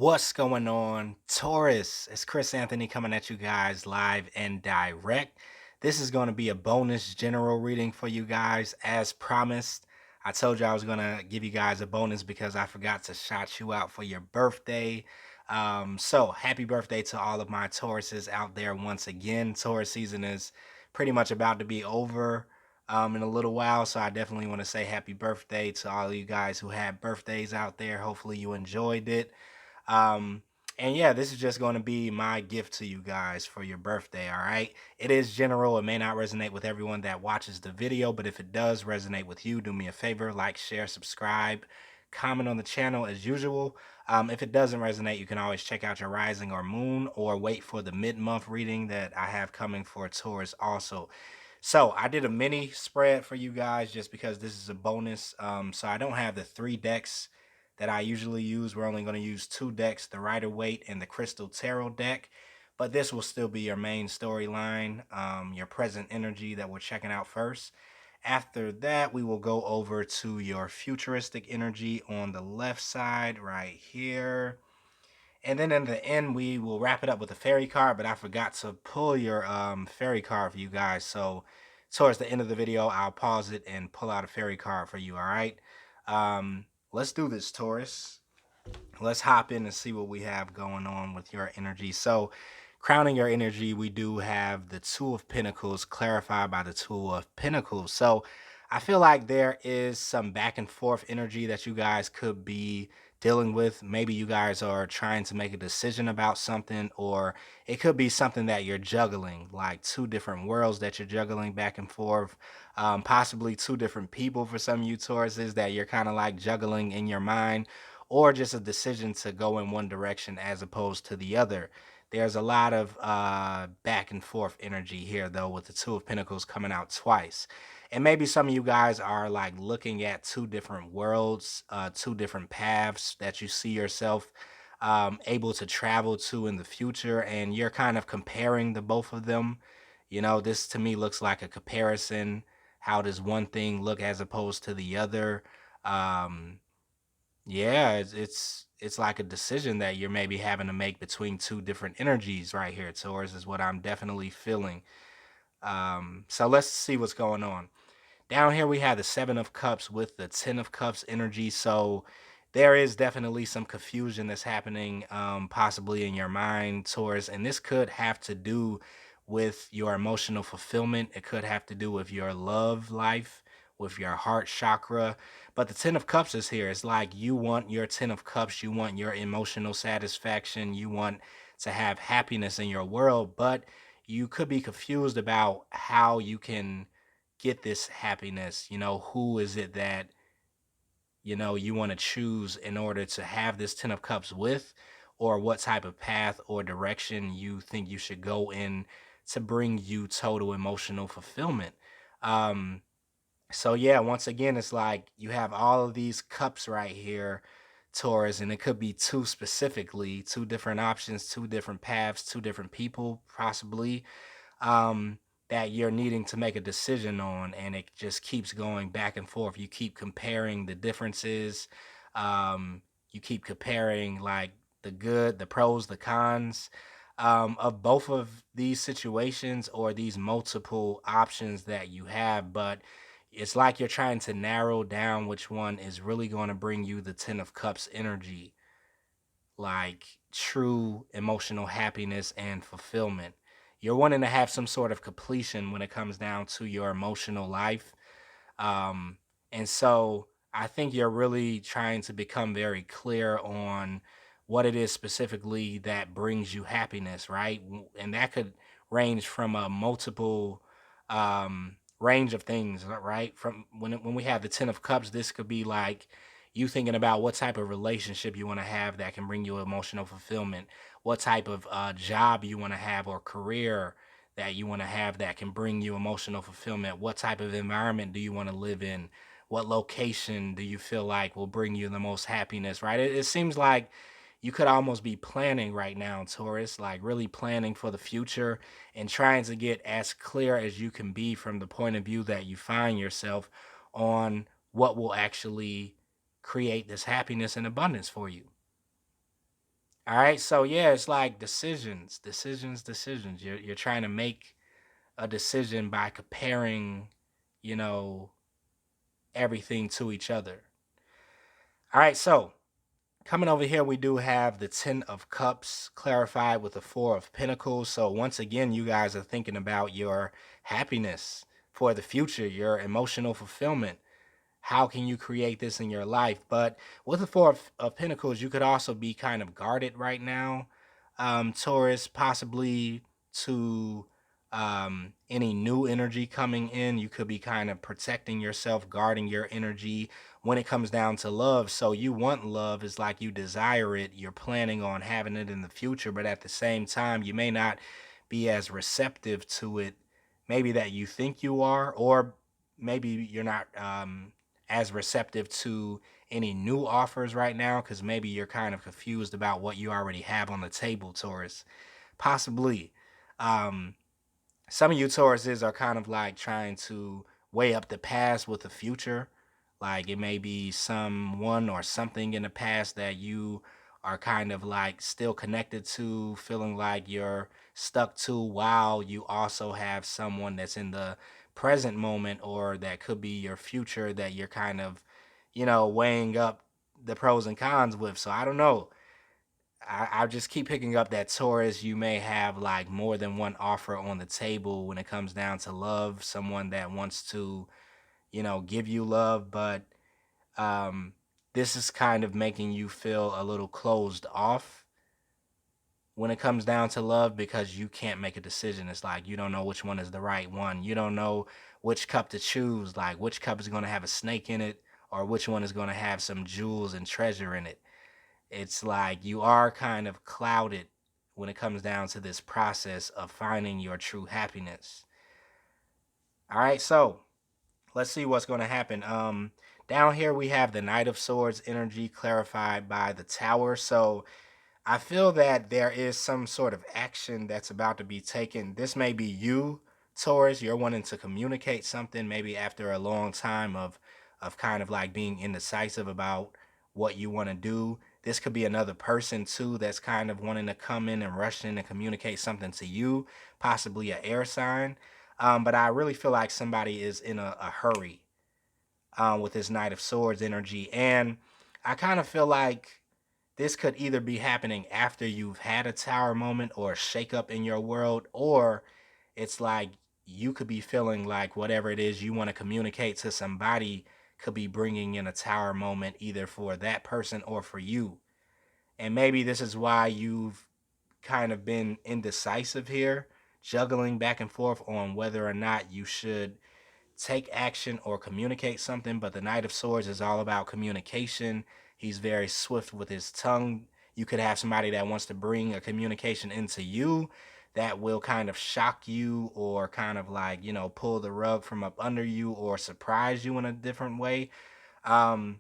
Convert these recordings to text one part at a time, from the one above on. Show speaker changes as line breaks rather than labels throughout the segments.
What's going on, Taurus? It's Chris Anthony coming at you guys live and direct. This is going to be a bonus general reading for you guys, as promised. I told you I was going to give you guys a bonus because I forgot to shout you out for your birthday. So, happy birthday to all of my Tauruses out there once again. Taurus season is pretty much about to be over in a little while, so I definitely want to say happy birthday to all of you guys who had birthdays out there. Hopefully, you enjoyed it. Um, and yeah, this is just going to be my gift to you guys for your birthday. All right. It is general. It may not resonate with everyone that watches the video, but if it does resonate with you, do me a favor, like, share, subscribe, comment on the channel as usual. If it doesn't resonate, you can always check out your rising or moon or wait for the mid-month reading that I have coming for Taurus also. So I did a mini spread for you guys just because this is a bonus. So I don't have the 3 decks that I usually use. We're only going to use 2 decks, the Rider-Waite and the Crystal Tarot deck. But this will still be your main storyline, your present energy that we're checking out first. After that, we will go over to your futuristic energy on the left side right here. And then in the end, we will wrap it up with a fairy card, but I forgot to pull your fairy card for you guys. So towards the end of the video, I'll pause it and pull out a fairy card for you, all right? Let's do this, Taurus. Let's hop in and see what we have going on with your energy. So crowning your energy, we do have the Two of Pentacles clarified by the Two of Pentacles. So I feel like there is some back and forth energy that you guys could be dealing with. Maybe you guys are trying to make a decision about something, or it could be something that you're juggling, like 2 different worlds that you're juggling back and forth. Possibly 2 different people for some of you Tauruses that you're kind of like juggling in your mind, or just a decision to go in one direction as opposed to the other. There's a lot of back and forth energy here, though, with the Two of Pentacles coming out twice. And maybe some of you guys are like looking at 2 different worlds, 2 different paths that you see yourself able to travel to in the future, and you're kind of comparing the both of them. You know, this to me looks like a comparison. How does one thing look as opposed to the other? Um, yeah, it's like a decision that you're maybe having to make between 2 different energies right here. Taurus is what I'm definitely feeling. So let's see what's going on. Down here we have the 7 of Cups with the 10 of Cups energy. So there is definitely some confusion that's happening, possibly in your mind, Taurus, and this could have to do with your emotional fulfillment. It could have to do with your love life, with your heart chakra. But the 10 of Cups is here. It's like you want your 10 of Cups, you want your emotional satisfaction, you want to have happiness in your world, but you could be confused about how you can get this happiness. You know, who is it that you want to choose in order to have this 10 of Cups with, or what type of path or direction you think you should go in to bring you total emotional fulfillment. um so yeah, once again, it's like you have all of these cups right here, Taurus, and it could be 2 specifically, 2 different options, 2 different paths, 2 different people, possibly, um, that you're needing to make a decision on, and it just keeps going back and forth. You keep comparing the differences. You keep comparing like the good, the pros, the cons of both of these situations or these multiple options that you have, but it's like you're trying to narrow down which one is really going to bring you the 10 of Cups energy, like true emotional happiness and fulfillment. You're wanting to have some sort of completion when it comes down to your emotional life. Um, and so I think you're really trying to become very clear on what it is specifically that brings you happiness, right? And that could range from a multiple range of things, right? From when we have the 10 of Cups, this could be like you thinking about what type of relationship you want to have that can bring you emotional fulfillment, what type of job you want to have or career that you want to have that can bring you emotional fulfillment, what type of environment do you want to live in, what location do you feel like will bring you the most happiness, right? It seems like you could almost be planning right now, Taurus, like really planning for the future and trying to get as clear as you can be from the point of view that you find yourself on what will actually create this happiness and abundance for you. All right, so yeah, it's like decisions. You're trying to make a decision by comparing, you know, everything to each other. All right, so coming over here, we do have the Ten of Cups clarified with the Four of Pentacles. So once again, you guys are thinking about your happiness for the future, your emotional fulfillment. How can you create this in your life? But with the Four of Pentacles, you could also be kind of guarded right now, Taurus, possibly to any new energy coming in. You could be kind of protecting yourself, guarding your energy when it comes down to love. So you want love, is like you desire it, you're planning on having it in the future, but at the same time, you may not be as receptive to it, maybe that you think you are, or maybe you're not as receptive to any new offers right now because maybe you're kind of confused about what you already have on the table, Taurus. Possibly. Um, some of you Tauruses are kind of like trying to weigh up the past with the future. Like it may be someone or something in the past that you are kind of like still connected to, feeling like you're stuck to, while you also have someone that's in the present moment or that could be your future that you're kind of, weighing up the pros and cons with. So I don't know. I just keep picking up that Taurus, you may have like more than one offer on the table when it comes down to love, someone that wants to, give you love, but um, this is kind of making you feel a little closed off when it comes down to love because you can't make a decision. It's like you don't know which one is the right one. You don't know which cup to choose, like which cup is going to have a snake in it or which one is going to have some jewels and treasure in it. It's like you are kind of clouded when it comes down to this process of finding your true happiness. All right, so let's see what's going to happen. Down here we have the Knight of Swords energy clarified by the Tower. So I feel that there is some sort of action that's about to be taken. This may be you, Taurus. You're wanting to communicate something maybe after a long time of kind of like being indecisive about what you want to do. This could be another person too that's kind of wanting to come in and rush in and communicate something to you, possibly an air sign. But I really feel like somebody is in a hurry with this Knight of Swords energy. And I kind of feel like this could either be happening after you've had a tower moment or a shakeup in your world, or it's like you could be feeling like whatever it is you want to communicate to somebody could be bringing in a tower moment either for that person or for you. And maybe this is why you've kind of been indecisive here, juggling back and forth on whether or not you should take action or communicate something. But the Knight of Swords is all about communication. He's very swift with his tongue. You could have somebody that wants to bring a communication into you that will kind of shock you or kind of like, pull the rug from up under you or surprise you in a different way. Um,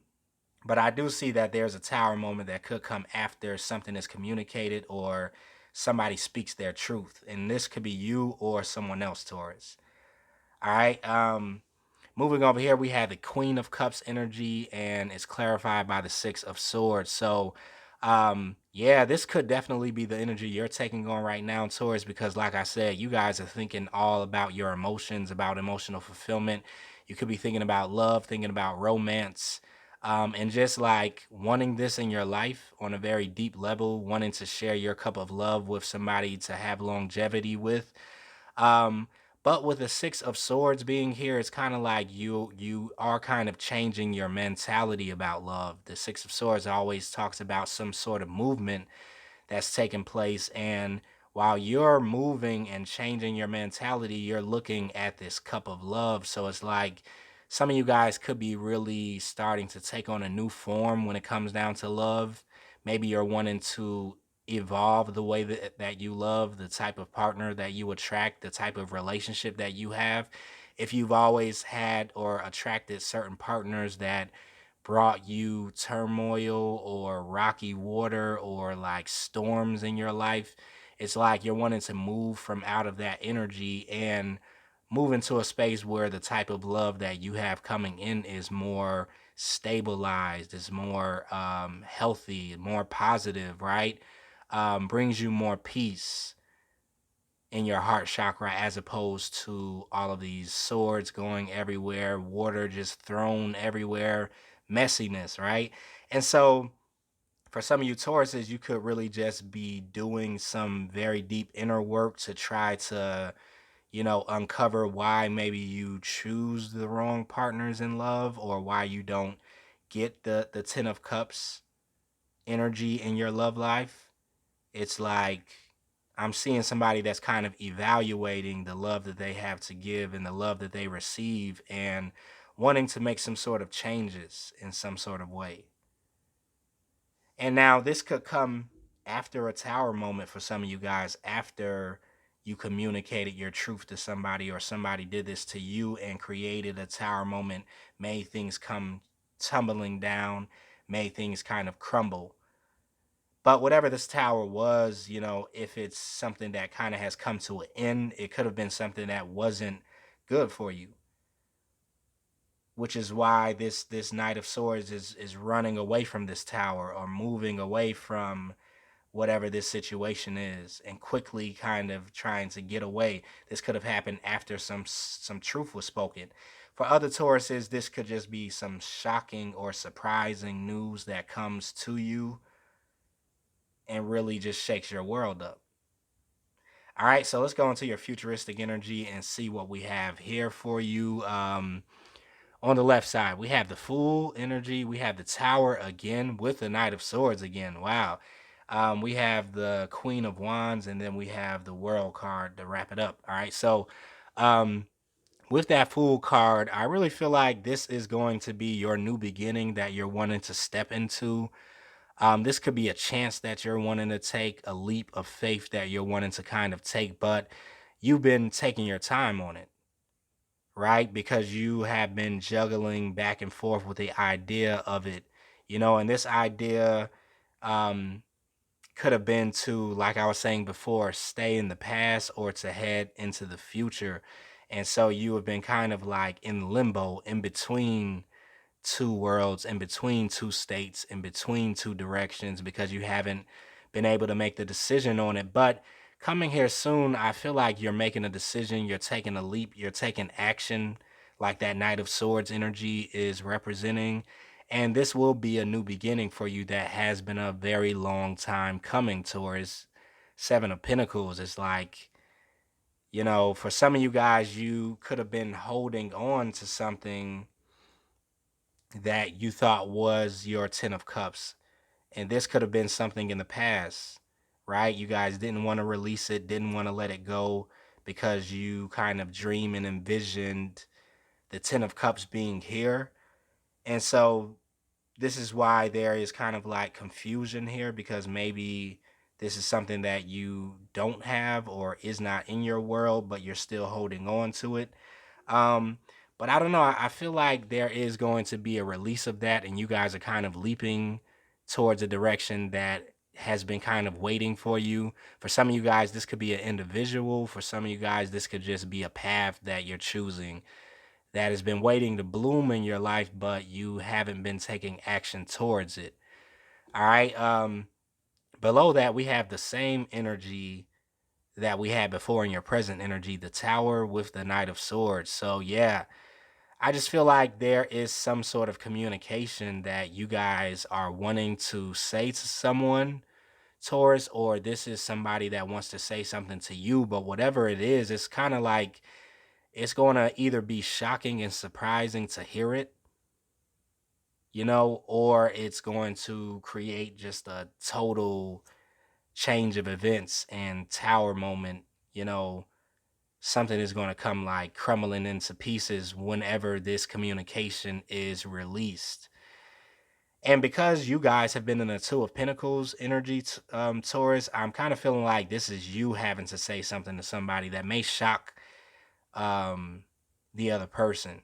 but I do see that there's a tower moment that could come after something is communicated or somebody speaks their truth. And this could be you or someone else, Taurus. All right. Moving over here, we have the Queen of Cups energy, and it's clarified by the Six of Swords. So, yeah, this could definitely be the energy you're taking on right now, Taurus, because like I said, you guys are thinking all about your emotions, about emotional fulfillment. You could be thinking about love, thinking about romance, and just like wanting this in your life on a very deep level, wanting to share your cup of love with somebody to have longevity with. Um, but with the Six of Swords being here, it's kind of like you are kind of changing your mentality about love. The Six of Swords always talks about some sort of movement that's taking place, and while you're moving and changing your mentality, you're looking at this cup of love. So it's like some of you guys could be really starting to take on a new form when it comes down to love. Maybe you're wanting to evolve the way that you love, the type of partner that you attract, the type of relationship that you have. If you've always had or attracted certain partners that brought you turmoil or rocky water or like storms in your life, it's like you're wanting to move from out of that energy and move into a space where the type of love that you have coming in is more stabilized, is more healthy, more positive, right? brings you more peace in your heart chakra, as opposed to all of these swords going everywhere, water just thrown everywhere, messiness, right? And so for some of you Tauruses, you could really just be doing some very deep inner work to try to, uncover why maybe you choose the wrong partners in love, or why you don't get the 10 of cups energy in your love life. It's like I'm seeing somebody that's kind of evaluating the love that they have to give and the love that they receive, and wanting to make some sort of changes in some sort of way. And now this could come after a tower moment for some of you guys, after you communicated your truth to somebody, or somebody did this to you and created a tower moment, made things come tumbling down, made things kind of crumble. But whatever this tower was, if it's something that kind of has come to an end, it could have been something that wasn't good for you. Which is why this Knight of Swords is running away from this tower, or moving away from whatever this situation is, and quickly kind of trying to get away. This could have happened after some truth was spoken. For other Tauruses, this could just be some shocking or surprising news that comes to you and really just shakes your world up. All right, so let's go into your futuristic energy and see what we have here for you. On the left side, we have the Fool energy. We have the Tower again with the Knight of Swords again. Wow. We have the Queen of Wands, and then we have the World card to wrap it up. All right, so um, with that Fool card, I really feel like this is going to be your new beginning that you're wanting to step into. This could be a chance that you're wanting to take, a leap of faith that you're wanting to kind of take, but you've been taking your time on it, right? Because you have been juggling back and forth with the idea of it, and this idea um, could have been to, like I was saying before, stay in the past or to head into the future. And so you have been kind of like in limbo, in between two worlds, in between two states, in between two directions, because you haven't been able to make the decision on it. But coming here soon, I feel like you're making a decision, you're taking a leap, you're taking action, like that Knight of Swords energy is representing. And this will be a new beginning for you that has been a very long time coming. Taurus. Seven of Pentacles is like, for some of you guys, you could have been holding on to something that you thought was your 10 of Cups. And this could have been something in the past, right? You guys didn't want to release it, didn't want to let it go, because you kind of dream and envisioned the 10 of Cups being here. And so this is why there is kind of like confusion here, because maybe this is something that you don't have or is not in your world, but you're still holding on to it. Um, but I don't know. I feel like there is going to be a release of that, and you guys are kind of leaping towards a direction that has been kind of waiting for you. For some of you guys, this could be an individual. For some of you guys, this could just be a path that you're choosing that has been waiting to bloom in your life, but you haven't been taking action towards it. All right. Below that, we have the same energy that we had before in your present energy, the Tower with the Knight of Swords. So yeah, I just feel like there is some sort of communication that you guys are wanting to say to someone, Taurus, or this is somebody that wants to say something to you. But whatever it is, it's kind of like it's going to either be shocking and surprising to hear it, or it's going to create just a total change of events and tower moment, you know, something is going to come like crumbling into pieces whenever this communication is released. And because you guys have been in a Two of Pentacles energy, Taurus, I'm kind of feeling like this is you having to say something to somebody that may shock um, the other person.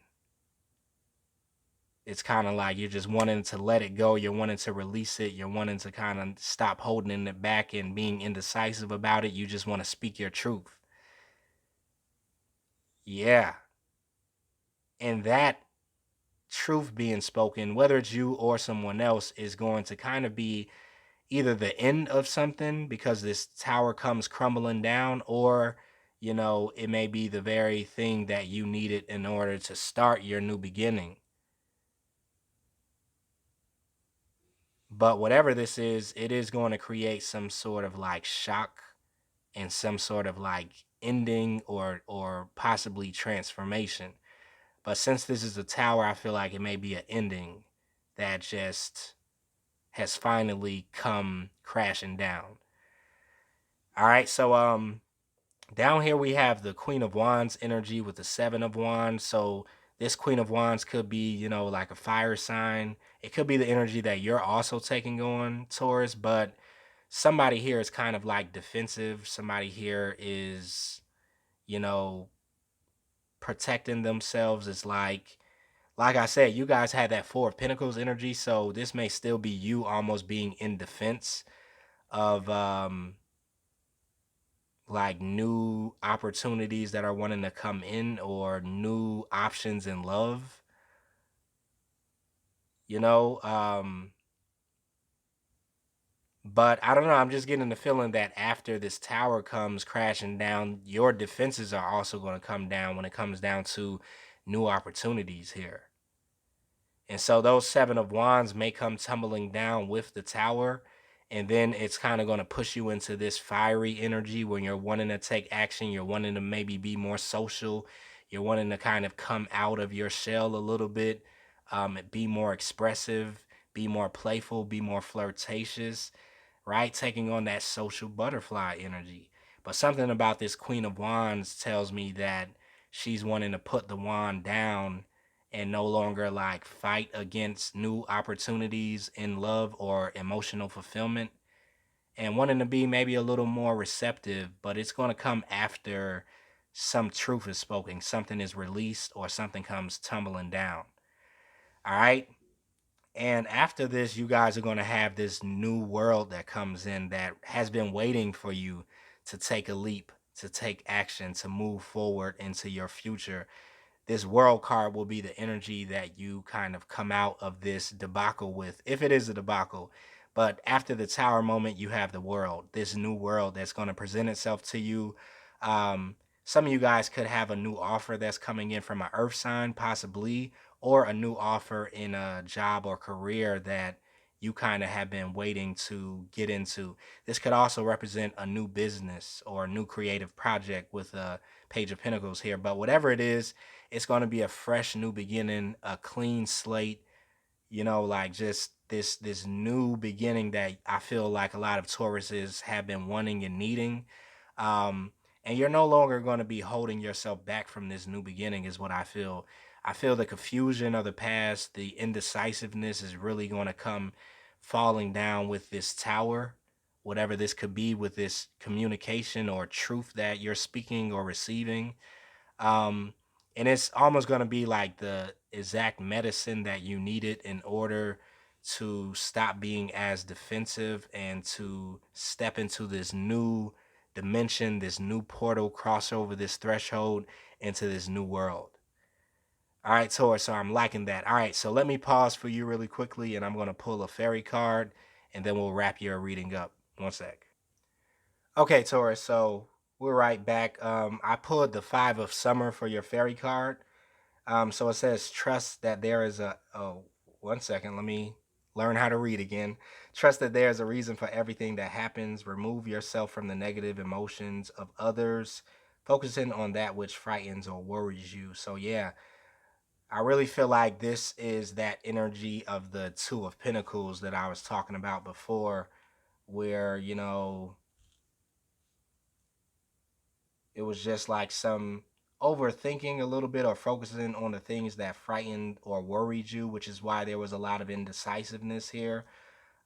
It's kind of like you're just wanting to let it go. You're wanting to release it. You're wanting to kind of stop holding it back and being indecisive about it. You just want to speak your truth. Yeah. And that truth being spoken, whether it's you or someone else, is going to kind of be either the end of something because this tower comes crumbling down, or it may be the very thing that you needed in order to start your new beginning. But whatever this is, it is going to create some sort of like shock and some sort of like ending or possibly transformation. But since this is a tower, I feel like it may be an ending that just has finally come crashing down. All right, so down here we have the Queen of Wands energy with the Seven of Wands. So this Queen of Wands could be, like a fire sign. It could be the energy that you're also taking on, Taurus, but somebody here is kind of like defensive. Somebody here is, you know, protecting themselves. It's like I said, you guys had that Four of Pentacles energy, so this may still be you almost being in defense of like new opportunities that are wanting to come in or new options in love. you know um but I don't know, I'm just getting the feeling that after this tower comes crashing down, your defenses are also going to come down when it comes down to new opportunities here. And so those Seven of Wands may come tumbling down with the tower. And then it's kind of going to push you into this fiery energy when you're wanting to take action. You're wanting to maybe be more social. You're wanting to kind of come out of your shell a little bit, be more expressive, be more playful, be more flirtatious, right? Taking on that social butterfly energy. But something about this Queen of Wands tells me that she's wanting to put the wand down and no longer like fight against new opportunities in love or emotional fulfillment, and wanting to be maybe a little more receptive, but it's going to come after some truth is spoken, something is released, or something comes tumbling down. All right. And after this, you guys are going to have this new world that comes in that has been waiting for you to take a leap, to take action, to move forward into your future. This world card will be the energy that you kind of come out of this debacle with, if it is a debacle. But after the tower moment, you have the world, this new world that's going to present itself to you. Some of you guys could have a new offer that's coming in from an earth sign, possibly, or a new offer in a job or career that you kind of have been waiting to get into. This could also represent a new business or a new creative project with a Page of Pentacles here. But whatever it is, it's going to be a fresh new beginning, a clean slate, like just this new beginning that I feel like a lot of Tauruses have been wanting and needing. Um, and you're no longer going to be holding yourself back from this new beginning, is what I feel. I feel the confusion of the past, the indecisiveness is really going to come falling down with this tower, whatever this could be, with this communication or truth that you're speaking or receiving. Um, and it's almost going to be like the exact medicine that you needed in order to stop being as defensive and to step into this new dimension, this new portal, cross over this threshold into this new world. All right, Taurus, so I'm liking that. All right, so let me pause for you really quickly, and I'm going to pull a fairy card, and then we'll wrap your reading up. One sec. Okay, Taurus, so we're right back. I pulled the Five of Summer for your fairy card. So it says, trust that there is a, oh, 1 second, let me learn how to read again. Trust that there is a reason for everything that happens. Remove yourself from the negative emotions of others, focusing on that which frightens or worries you. So yeah, I really feel like this is that energy of the Two of Pentacles that I was talking about before, where, it was just like some overthinking a little bit or focusing on the things that frightened or worried you, which is why there was a lot of indecisiveness here.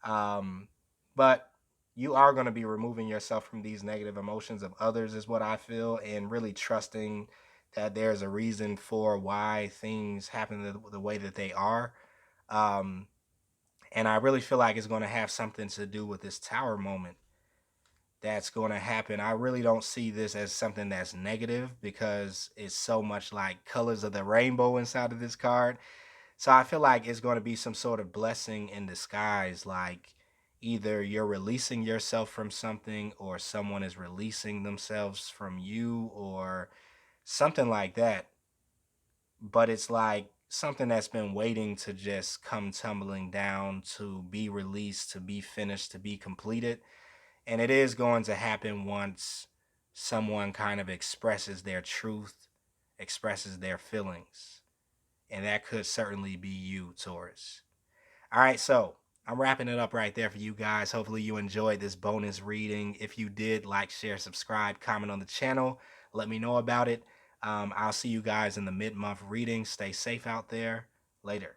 But you are going to be removing yourself from these negative emotions of others, is what I feel, and really trusting that there's a reason for why things happen the way that they are. Um, and I really feel like it's going to have something to do with this tower moment that's going to happen. I really don't see this as something that's negative because it's so much like colors of the rainbow inside of this card. So I feel like it's going to be some sort of blessing in disguise. Like, either you're releasing yourself from something or someone is releasing themselves from you or something like that. But it's like something that's been waiting to just come tumbling down, to be released, to be finished, to be completed. And it is going to happen once someone kind of expresses their truth, expresses their feelings. And that could certainly be you, Taurus. All right, so I'm wrapping it up right there for you guys. Hopefully you enjoyed this bonus reading. If you did, like, share, subscribe, comment on the channel. Let me know about it. I'll see you guys in the mid-month reading. Stay safe out there. Later.